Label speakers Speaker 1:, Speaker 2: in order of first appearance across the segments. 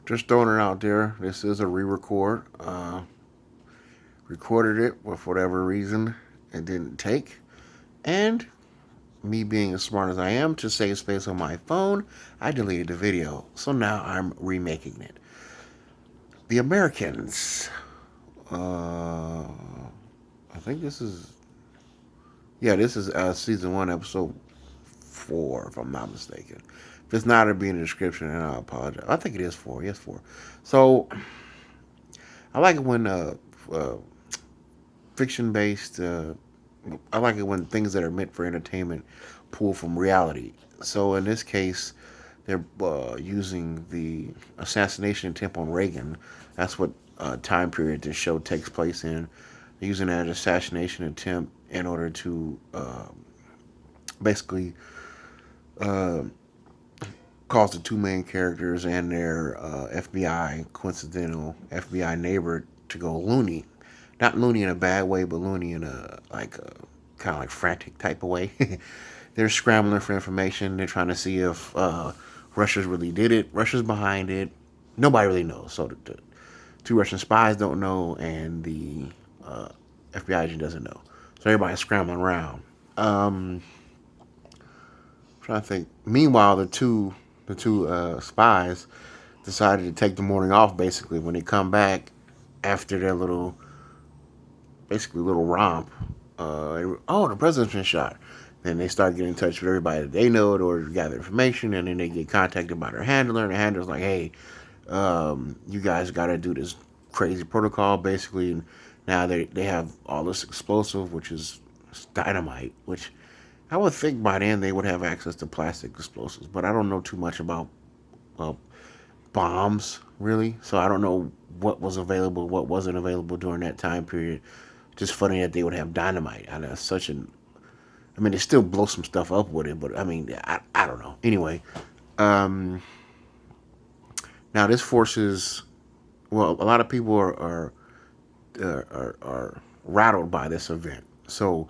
Speaker 1: Just throwing it out there. This is a re-record. Recorded it, but for whatever reason, it didn't take. And me being as smart as I am to save space on my phone, I deleted the video. So now I'm remaking it. The Americans. I think this is, yeah, this is season one, episode 4, if I'm not mistaken. If it's not, it'll be in the description, and I apologize. I think it is 4. Yes, 4. So I like it when uh, fiction based. I like it when things that are meant for entertainment pull from reality. So in this case, they're using the assassination attempt on Reagan. That's what time period this show takes place in. They're using that assassination attempt in order to basically uh, cause the two main characters and their FBI, coincidental FBI neighbor, to go loony. Not loony in a bad way, but loony in a like a kind of like frantic type of way. They're scrambling for information. They're trying to see if Russia's really did it. Russia's behind it. Nobody really knows. So the two Russian spies don't know, and the uh, FBI agent doesn't know. So everybody's scrambling around. Trying to think. Meanwhile, the two spies decided to take the morning off. Basically, when they come back after their little basically little romp. Oh, the president's been shot. Then they start getting in touch with everybody that they know in order to gather information, and then they get contacted by their handler, and the handler's like, "Hey, you guys got to do this crazy protocol, basically." And now they have all this explosive, which is dynamite, which I would think by then they would have access to plastic explosives, but I don't know too much about uh, bombs really, so I don't know what was available, what wasn't available during that time period. Just funny that they would have dynamite. I know such an. I mean, they still blow some stuff up with it, but I mean, I don't know. Anyway, um, now this forces. Well, a lot of people are rattled by this event. So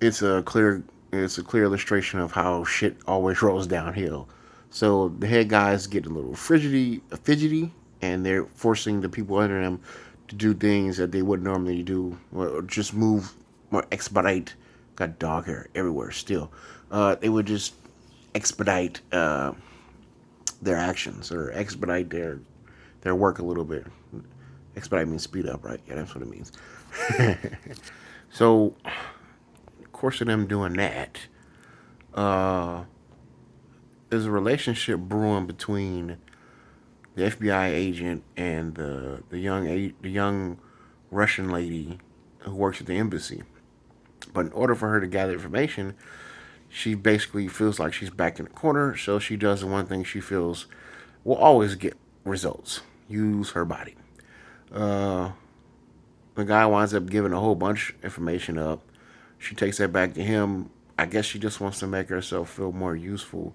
Speaker 1: it's a clear illustration of how shit always rolls downhill. So the head guys get a little fidgety, and they're forcing the people under them to do things that they wouldn't normally do, or just move more expedite. Got dog hair everywhere still. They would just expedite their actions or expedite their work a little bit. Expedite means speed up, right? Yeah, that's what it means. So, of course, of them doing that, uh, there's a relationship brewing between the FBI agent and the young Russian lady who works at the embassy. But in order for her to gather information, she basically feels like she's back in the corner. So she does the one thing she feels will always get results: use her body. Uh, the guy winds up giving a whole bunch of information up. She takes that back to him. I guess she just wants to make herself feel more useful.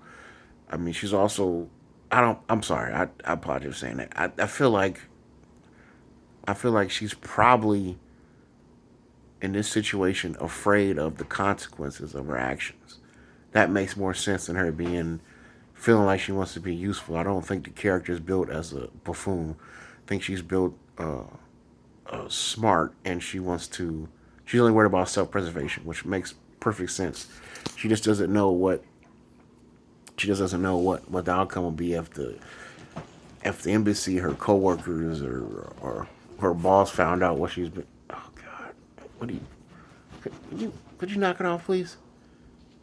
Speaker 1: I mean, she's also. I don't. I'm sorry. I apologize for saying that. I feel like she's probably in this situation afraid of the consequences of her actions. That makes more sense than her being feeling like she wants to be useful. I don't think the character is built as a buffoon. I think she's built smart, and she wants to. She's only worried about self-preservation, which makes perfect sense. She just doesn't know what she just doesn't know what the outcome will be if the embassy, her coworkers, or her boss found out what she's been. Oh God, what do you? Could you knock it off, please?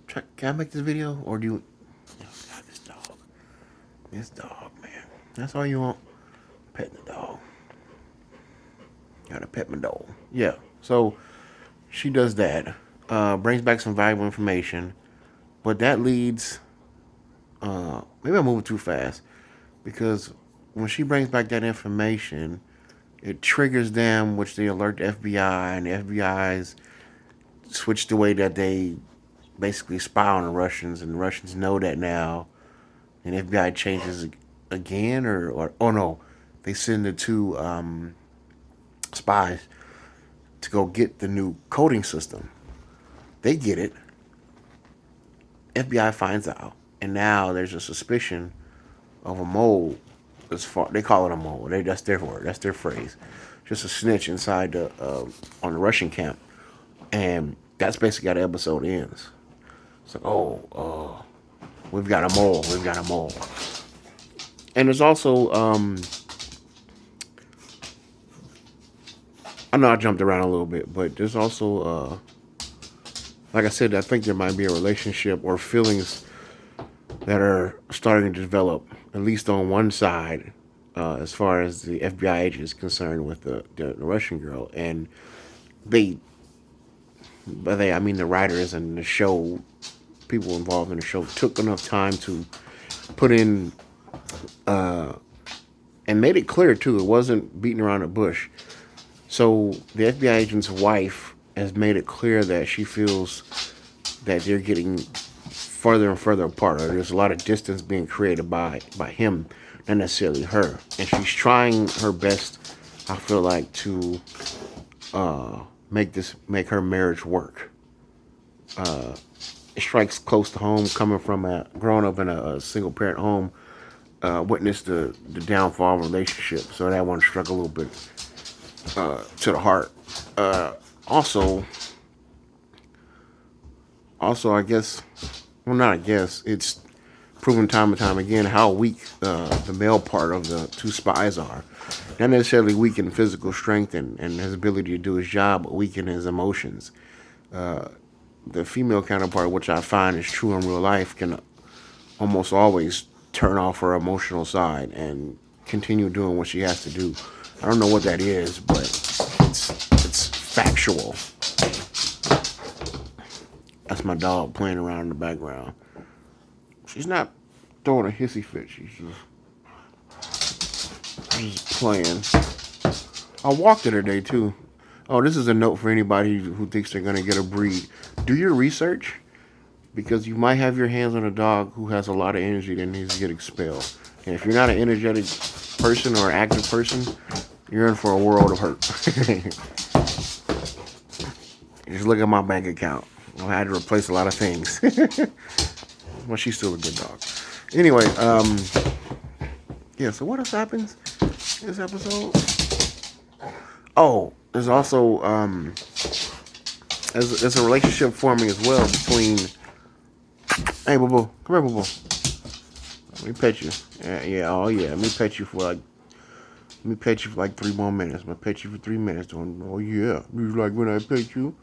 Speaker 1: Can I make this video, or do you? Oh God, this dog, man. That's all you want? Petting the dog. Gotta pet my dog. Yeah. So she does that. Brings back some valuable information, but that leads. Maybe I'm moving too fast because when she brings back that information, it triggers them, which they alert the FBI, and the FBI's switch the way that they basically spy on the Russians, and the Russians know that now, and the FBI changes again, or oh no, they send the two spies to go get the new coding system. They get it. FBI finds out, and now there's a suspicion of a mole as far they call it a mole. That's their word. That's their phrase. Just a snitch inside the on the Russian camp, and that's basically how the episode ends. It's like, we've got a mole. We've got a mole. And there's also I know I jumped around a little bit, but there's also like I said, I think there might be a relationship or feelings that are starting to develop, at least on one side, as far as the FBI agent is concerned with the Russian girl. And they, by they, I mean the writers and the show, people involved in the show, took enough time to put in and made it clear, too. It wasn't beating around the bush. So the FBI agent's wife has made it clear that she feels that they're getting further and further apart, or there's a lot of distance being created by him, not necessarily her. And she's trying her best, I feel like, to make her marriage work. It strikes close to home, coming from growing up in a single parent home, witnessed the downfall of a relationship. So that one struck a little bit to the heart. Also, I guess, well, not I guess, it's proven time and time again how weak the male part of the two spies are. Not necessarily weak in physical strength and his ability to do his job, but weak in his emotions. The female counterpart, which I find is true in real life, can almost always turn off her emotional side and continue doing what she has to do. I don't know what that is, but it's factual. That's my dog playing around in the background. She's not throwing a hissy fit. She's just playing. I walked her today too. Oh, this is a note for anybody who thinks they're gonna get a breed. Do your research, because you might have your hands on a dog who has a lot of energy that needs to get expelled. And if you're not an energetic person or an active person, you're in for a world of hurt. Just look at my bank account. I had to replace a lot of things. Well, she's still a good dog. Anyway, yeah, so what else happens in this episode? Oh, there's also there's a relationship forming as well between. Hey, boo boo, come here, boo boo. Let me pet you. Yeah, oh yeah. Let me pet you for like 3 more minutes. I'm gonna pet you for 3 minutes. Oh yeah, you like when I pet you?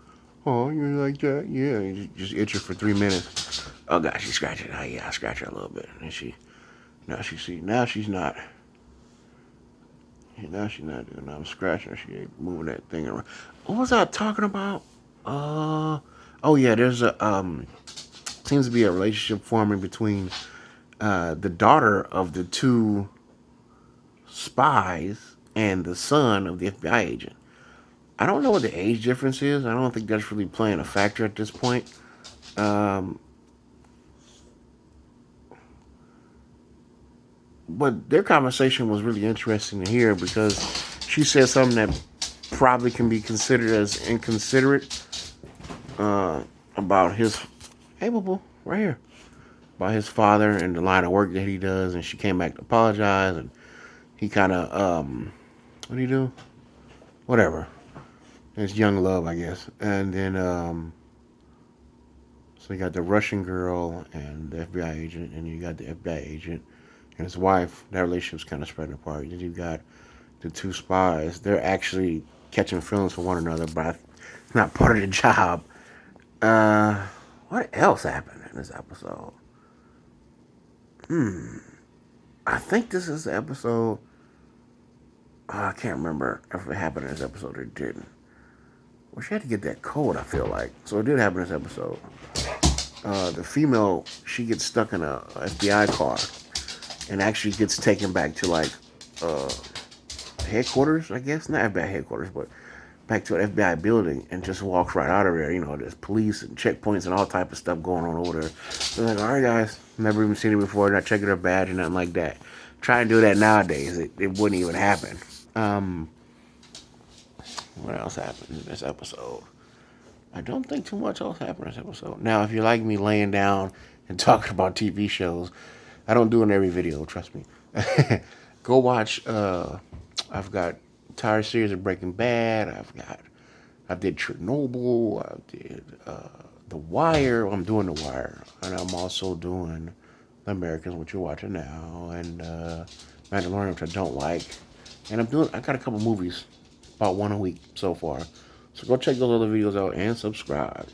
Speaker 1: Oh, you like that? Yeah, you just itch her for 3 minutes. Oh gosh, she's scratching. Oh yeah, I scratch her a little bit, and now she's not. Now she's not doing. I'm scratching her. She ain't moving that thing around. What was I talking about? Oh yeah, there's seems to be a relationship forming between the daughter of the two spies and the son of the FBI agent. I don't know what the age difference is. I don't think that's really playing a factor at this point. But their conversation was really interesting to hear, because she said something that probably can be considered as inconsiderate about his. Hey, boo boo, right here. About his father and the line of work that he does, and she came back to apologize, and he kind of what do you do? Whatever. It's young love, I guess. And then so you got the Russian girl and the FBI agent, and you got the FBI agent and his wife. That relationship's kind of spreading apart. Then you got the two spies. They're actually catching feelings for one another, but it's not part of the job. What else happened in this episode? I think this is the episode. I can't remember if it happened in this episode or didn't. Well, she had to get that code, I feel like. So it did happen in this episode. The female, she gets stuck in a FBI car and actually gets taken back to like headquarters, I guess. Not FBI headquarters, but back to an FBI building, and just walks right out of there. You know, there's police and checkpoints and all type of stuff going on over there. So like, all right, guys, never even seen it before. Not checking her badge or nothing like that. Try and do that nowadays, it wouldn't even happen. What else happened in this episode? I don't think too much else happened in this episode. Now, if you like me laying down and talking about TV shows, I don't do it in every video, trust me. Go watch. I've got entire series of Breaking Bad. I did Chernobyl. I did The Wire. I'm doing The Wire, and I'm also doing The Americans, which you're watching now, and Mandalorian, which I don't like. And I got a couple movies, about one a week so far. So go check those other videos out and subscribe.